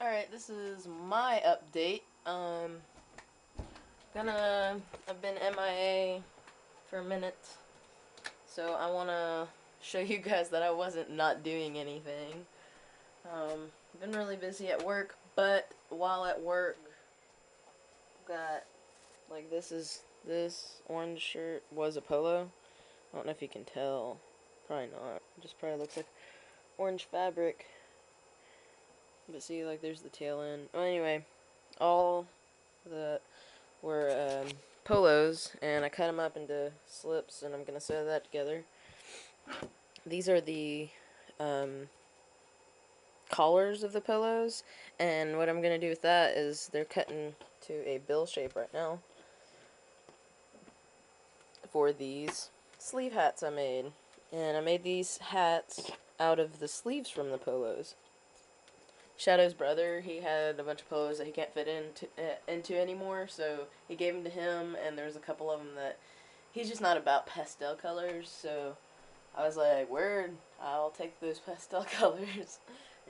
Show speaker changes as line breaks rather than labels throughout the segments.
Alright, this is my update. I've been MIA for a minute, so I wanna show you guys that I wasn't not doing anything. Been really busy at work, but while at work, got, like, this orange shirt was a polo. I don't know if you can tell. Probably not. It just probably looks like orange fabric. But see, like, there's the tail end. Well, anyway, all the were polos, and I cut them up into slips, and I'm gonna sew that together. These are the collars of the polos, and what I'm gonna do with that is they're cutting to a bill shape right now for these sleeve hats I made. And I made these hats out of the sleeves from the polos. Shadow's brother, he had a bunch of polos that he can't fit into anymore, so he gave them to him, and there's a couple of them that he's just not about pastel colors, so I was like, word, I'll take those pastel colors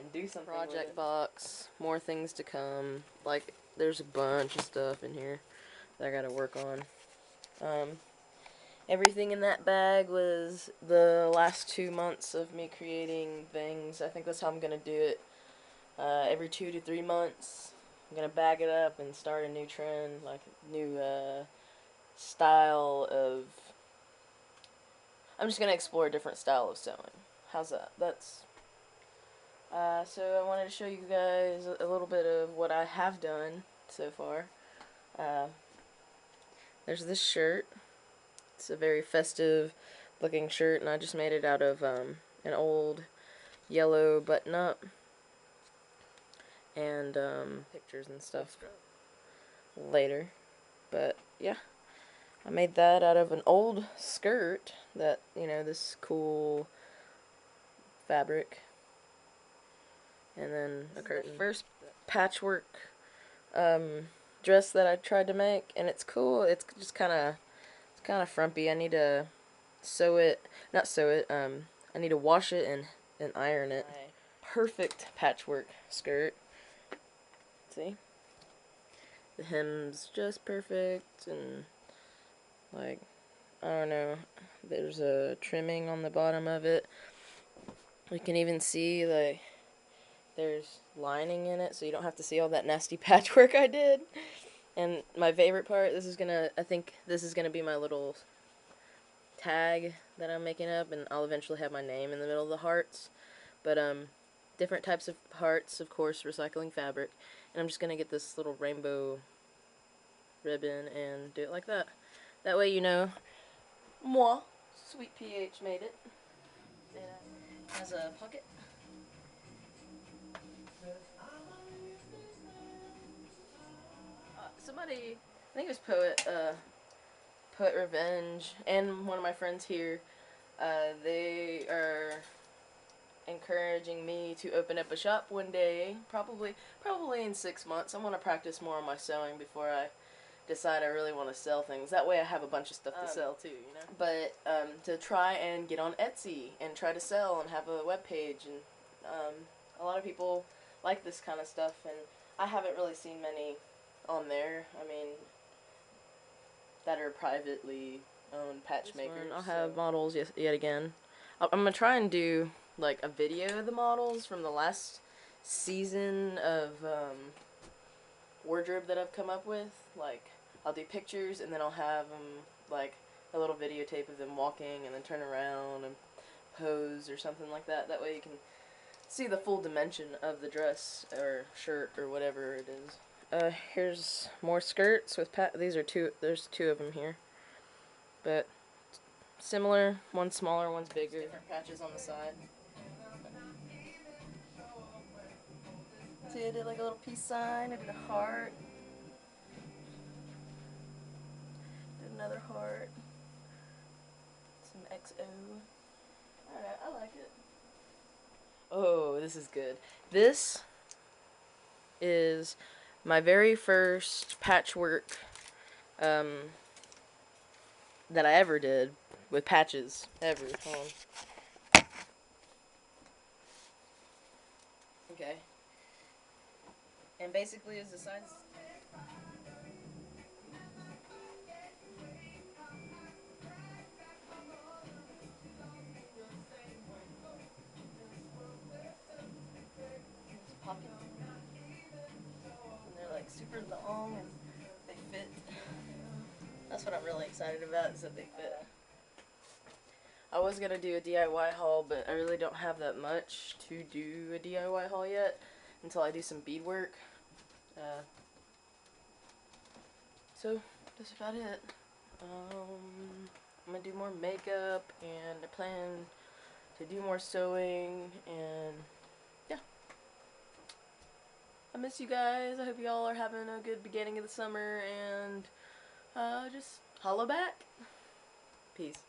and do something with it. Project box, more things to come. Like, there's a bunch of stuff in here that I gotta work on. Everything in that bag was the last 2 months of me creating things. I think that's how I'm gonna do it. Every 2 to 3 months, I'm gonna bag it up and start a new trend, like a new style of. I'm just gonna explore a different style of sewing. How's that? That's. So I wanted to show you guys a little bit of what I have done so far. There's this shirt. It's a very festive looking shirt, and I just made it out of an old yellow button-up. And pictures and stuff later, but yeah, I made that out of an old skirt that, you know, this cool fabric, and then a curtain. First patchwork dress that I tried to make, and it's cool. It's just kind of frumpy. I need to I need to wash it and iron it. Perfect patchwork skirt. See? The hem's just perfect, and, like, I don't know, there's a trimming on the bottom of it. You can even see, like, there's lining in it, so you don't have to see all that nasty patchwork I did. And my favorite part, I think this is gonna be my little tag that I'm making up, and I'll eventually have my name in the middle of the hearts. But, different types of hearts, of course, recycling fabric. And I'm just going to get this little rainbow ribbon and do it like that. That way you know, moi, Sweet PH made it. It has a pocket. Somebody, I think it was Poet Revenge, and one of my friends here, they are encouraging me to open up a shop one day, probably in 6 months. I want to practice more on my sewing before I decide I really want to sell things. That way I have a bunch of stuff to sell too, you know. But to try and get on Etsy and try to sell and have a web page, and a lot of people like this kind of stuff, and I haven't really seen many on there. I mean, that are privately owned patch makers. I'll have models yet again. I'm gonna try and do like a video of the models from the last season of wardrobe that I've come up with. Like, I'll do pictures, and then I'll have them, like, a little videotape of them walking and then turn around and pose or something like that. That way you can see the full dimension of the dress or shirt or whatever it is. Here's more skirts with there's two of them here, but similar. One's smaller, one's bigger. Different patches on the side. See, I did like a little peace sign. I did a heart. Did another heart. Some XO. Alright, I like it. Oh, this is good. This is my very first patchwork that I ever did with patches ever. Hold on. Okay. And basically is the size. It's pocket. And they're like super long and they fit. That's what I'm really excited about, is that they fit. I was gonna do a DIY haul, but I really don't have that much to do a DIY haul yet until I do some beadwork. So that's about it. I'm gonna do more makeup, and I plan to do more sewing, and yeah. I miss you guys. I hope y'all are having a good beginning of the summer, and just holla back. Peace.